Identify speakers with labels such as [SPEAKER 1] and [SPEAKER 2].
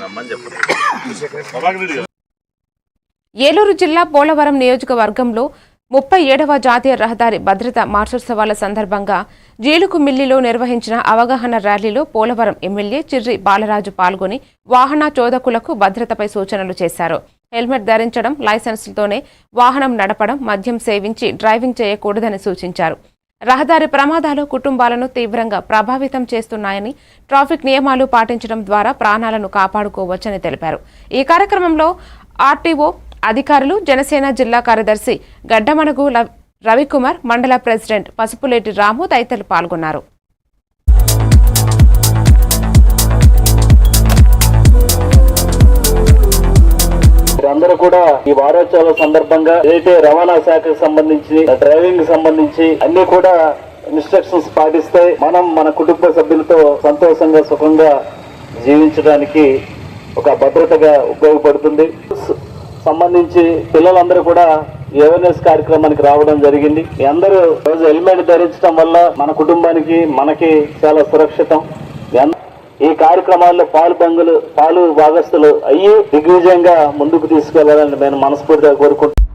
[SPEAKER 1] రమ్మని చెప్పండి.
[SPEAKER 2] ఏలూరు జిల్లా పోలవరం నియోజకవర్గంలో 37వ జాతీయ రహదారి భద్రతా మార్చోత్సవాల సందర్భంగా జీలుకుమిల్లిలో నిర్వహించిన అవగాహన ర్యాలీలో పోలవరం ఎమ్మెల్యే చిర్రి బాలరాజు పాల్గొని వాహన చోదకులకు భద్రతపై సూచనలు చేశారు. హెల్మెట్ ధరించడం, లైసెన్సులతోనే వాహనం నడపడం, మద్యం సేవించి డ్రైవింగ్ చేయకూడదని సూచించారు. రహదారి ప్రమాదాలు కుటుంబాలను తీవ్రంగా ప్రభావితం చేస్తున్నాయని, ట్రాఫిక్ నియమాలు పాటించడం ద్వారా ప్రాణాలను కాపాడుకోవచ్చని తెలిపారు. ఈ కార్యక్రమంలో ఆర్టీఓ అధికారులు, జనసేన జిల్లా కార్యదర్శి గడ్డమణగు రవికుమార్, మండల ప్రెసిడెంట్ పసుపులేటి రాము తదితరులు పాల్గొన్నారు.
[SPEAKER 3] అందరూ కూడా ఈ వారోత్సవాల సందర్భంగా ఏదైతే రవాణా శాఖకు సంబంధించి, డ్రైవింగ్ సంబంధించి అన్ని కూడా ఇన్స్ట్రక్షన్స్ పాటిస్తే మనం మన కుటుంబ సభ్యులతో సంతోషంగా సుఖంగా జీవించడానికి ఒక భద్రతగా ఉపయోగపడుతుంది. సంబంధించి పిల్లలందరూ కూడా అవేర్నెస్ కార్యక్రమానికి రావడం జరిగింది. అందరూ రోజు హెల్మెట్ ధరించడం వల్ల మన కుటుంబానికి, మనకి చాలా సురక్షితం. ఈ కార్యక్రమాల్లో పాలు భాగస్తులు అయ్యి దిగ్విజయంగా ముందుకు తీసుకెళ్లాలని నేను మనస్ఫూర్తిగా కోరుకుంటున్నాను.